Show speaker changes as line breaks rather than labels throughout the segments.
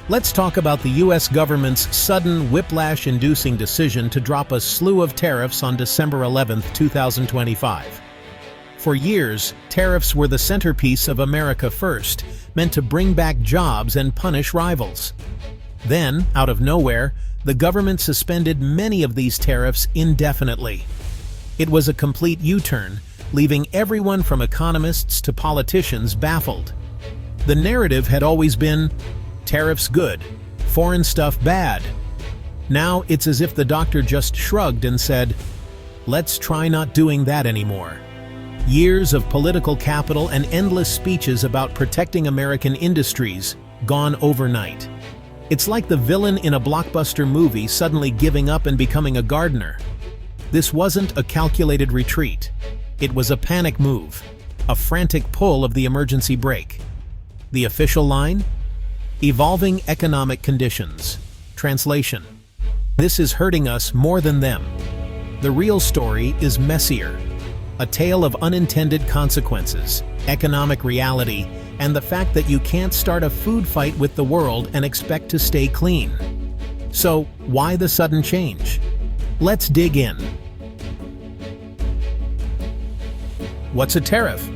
Let's talk about the US government's sudden whiplash-inducing decision to drop a slew of tariffs on December 11, 2025. For years, tariffs were the centerpiece of America First, meant to bring back jobs and punish rivals. Then, out of nowhere, the government suspended many of these tariffs indefinitely. It was a complete U-turn, leaving everyone from economists to politicians baffled. The narrative had always been, tariffs good, foreign stuff bad. Now it's as if the doctor just shrugged and said, let's try not doing that anymore. Years of political capital and endless speeches about protecting American industries, gone overnight. It's like the villain in a blockbuster movie suddenly giving up and becoming a gardener. This wasn't a calculated retreat. It was a panic move, a frantic pull of the emergency brake. The official line? Evolving economic conditions. Translation: this is hurting us more than them. The real story is messier. A tale of unintended consequences, economic reality, and the fact that you can't start a food fight with the world and expect to stay clean. So, why the sudden change? Let's dig in. What's a tariff?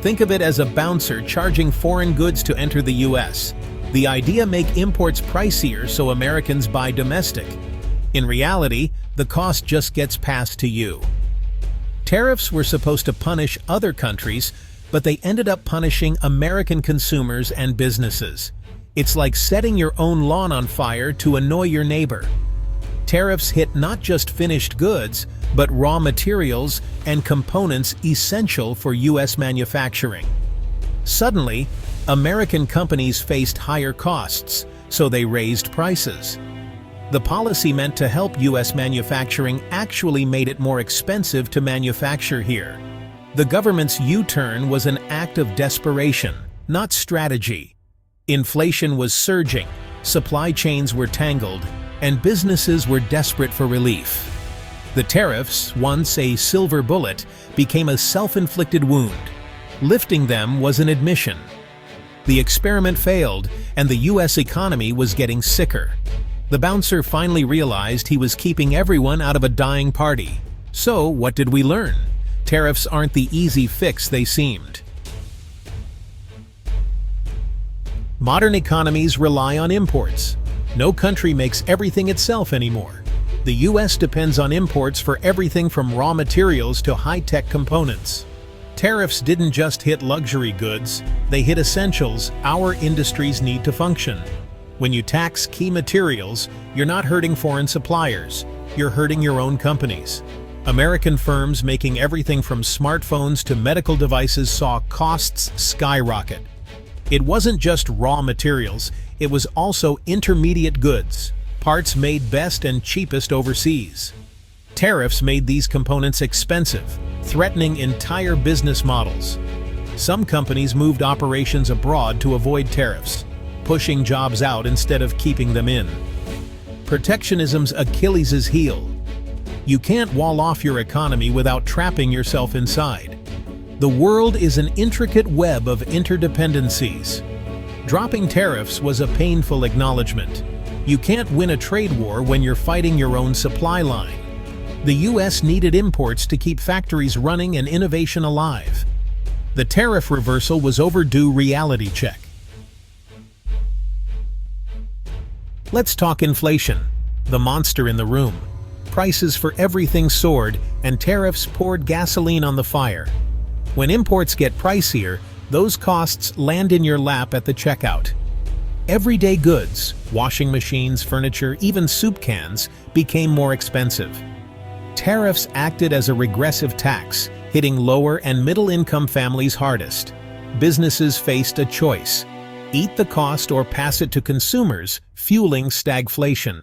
Think of it as a bouncer charging foreign goods to enter the US. The idea: make imports pricier so Americans buy domestic. In reality, the cost just gets passed to you. Tariffs were supposed to punish other countries, but they ended up punishing American consumers and businesses. It's like setting your own lawn on fire to annoy your neighbor. Tariffs hit not just finished goods, but raw materials and components essential for US manufacturing. Suddenly, American companies faced higher costs, so they raised prices. The policy meant to help US manufacturing actually made it more expensive to manufacture here. The government's U-turn was an act of desperation, not strategy. Inflation was surging, supply chains were tangled, and businesses were desperate for relief. The tariffs, once a silver bullet, became a self-inflicted wound. Lifting them was an admission. The experiment failed, and the US economy was getting sicker. The bouncer finally realized he was keeping everyone out of a dying party. So, what did we learn? Tariffs aren't the easy fix they seemed. Modern economies rely on imports. No country makes everything itself anymore. The US depends on imports for everything from raw materials to high-tech components. Tariffs didn't just hit luxury goods, they hit essentials our industries need to function. When you tax key materials, you're not hurting foreign suppliers, you're hurting your own companies. American firms making everything from smartphones to medical devices saw costs skyrocket. It wasn't just raw materials, it was also intermediate goods, parts made best and cheapest overseas. Tariffs made these components expensive, threatening entire business models. Some companies moved operations abroad to avoid tariffs, pushing jobs out instead of keeping them in. Protectionism's Achilles' heel. You can't wall off your economy without trapping yourself inside. The world is an intricate web of interdependencies. Dropping tariffs was a painful acknowledgement. You can't win a trade war when you're fighting your own supply line. The US needed imports to keep factories running and innovation alive. The tariff reversal was overdue reality check. Let's talk inflation, the monster in the room. Prices for everything soared, and tariffs poured gasoline on the fire. When imports get pricier, those costs land in your lap at the checkout. Everyday goods, washing machines, furniture, even soup cans, became more expensive. Tariffs acted as a regressive tax, hitting lower and middle-income families hardest. Businesses faced a choice: eat the cost or pass it to consumers, fueling stagflation.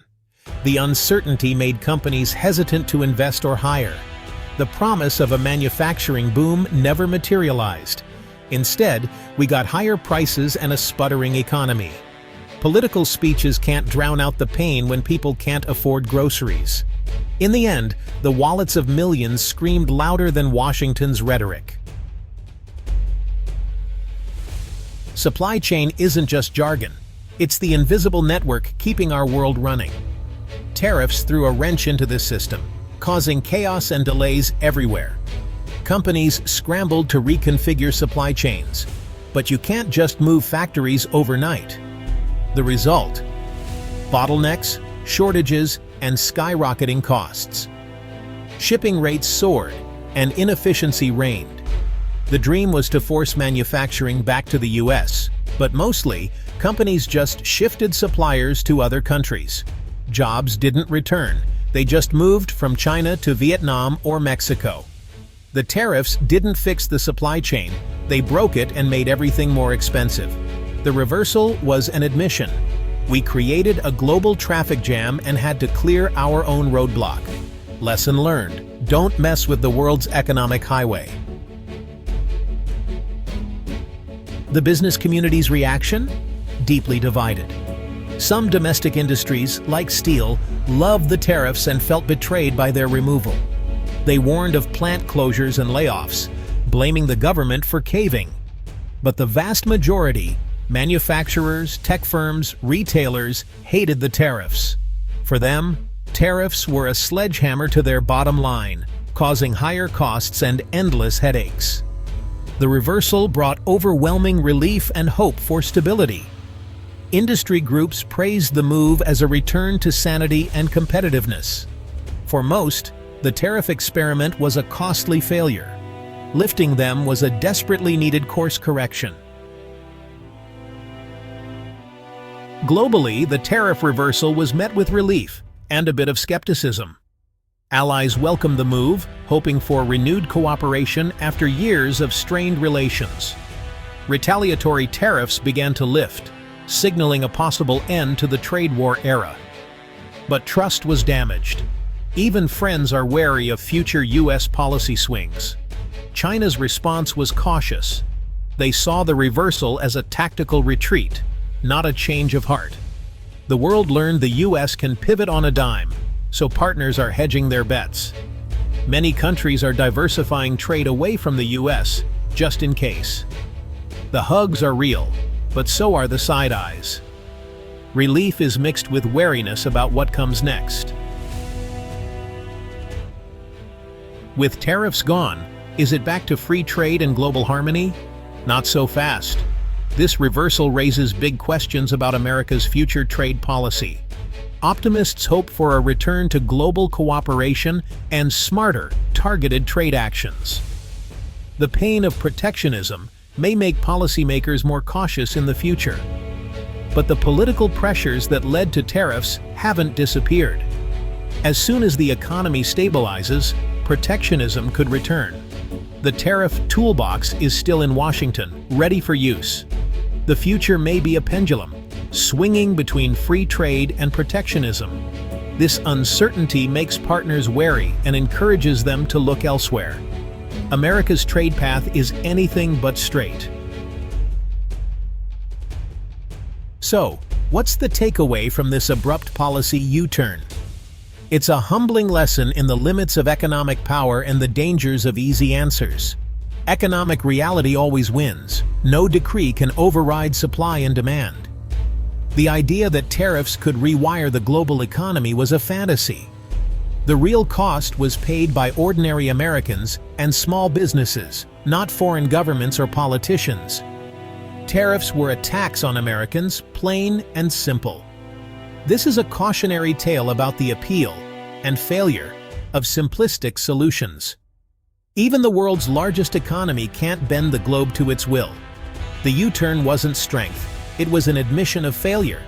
The uncertainty made companies hesitant to invest or hire. The promise of a manufacturing boom never materialized. Instead, we got higher prices and a sputtering economy. Political speeches can't drown out the pain when people can't afford groceries. In the end, the wallets of millions screamed louder than Washington's rhetoric. Supply chain isn't just jargon. It's the invisible network keeping our world running. Tariffs threw a wrench into this system, causing chaos and delays everywhere. Companies scrambled to reconfigure supply chains, but you can't just move factories overnight. The result? Bottlenecks, shortages, and skyrocketing costs. Shipping rates soared, and inefficiency reigned. The dream was to force manufacturing back to the US, but mostly, companies just shifted suppliers to other countries. Jobs didn't return, they just moved from China to Vietnam or Mexico. The tariffs didn't fix the supply chain, they broke it and made everything more expensive. The reversal was an admission. We created a global traffic jam and had to clear our own roadblock. Lesson learned: don't mess with the world's economic highway. The business community's reaction? Deeply divided. Some domestic industries, like steel, loved the tariffs and felt betrayed by their removal. They warned of plant closures and layoffs, blaming the government for caving. But the vast majority, manufacturers, tech firms, retailers, hated the tariffs. For them, tariffs were a sledgehammer to their bottom line, causing higher costs and endless headaches. The reversal brought overwhelming relief and hope for stability. Industry groups praised the move as a return to sanity and competitiveness. For most, the tariff experiment was a costly failure. Lifting them was a desperately needed course correction. Globally, the tariff reversal was met with relief and a bit of skepticism. Allies welcomed the move, hoping for renewed cooperation after years of strained relations. Retaliatory tariffs began to lift, signaling a possible end to the trade war era. But trust was damaged. Even friends are wary of future US policy swings. China's response was cautious. They saw the reversal as a tactical retreat, not a change of heart. The world learned the US can pivot on a dime, so partners are hedging their bets. Many countries are diversifying trade away from the US, just in case. The hugs are real, but so are the side eyes. Relief is mixed with wariness about what comes next. With tariffs gone, is it back to free trade and global harmony? Not so fast. This reversal raises big questions about America's future trade policy. Optimists hope for a return to global cooperation and smarter, targeted trade actions. The pain of protectionism may make policymakers more cautious in the future. But the political pressures that led to tariffs haven't disappeared. As soon as the economy stabilizes, protectionism could return. The tariff toolbox is still in Washington, ready for use. The future may be a pendulum, swinging between free trade and protectionism. This uncertainty makes partners wary and encourages them to look elsewhere. America's trade path is anything but straight. So, what's the takeaway from this abrupt policy U-turn? It's a humbling lesson in the limits of economic power and the dangers of easy answers. Economic reality always wins. No decree can override supply and demand. The idea that tariffs could rewire the global economy was a fantasy. The real cost was paid by ordinary Americans and small businesses, not foreign governments or politicians. Tariffs were a tax on Americans, plain and simple. This is a cautionary tale about the appeal and failure of simplistic solutions. Even the world's largest economy can't bend the globe to its will. The U-turn wasn't strength, it was an admission of failure.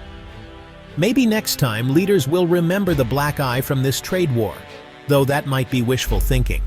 Maybe next time leaders will remember the black eye from this trade war, though that might be wishful thinking.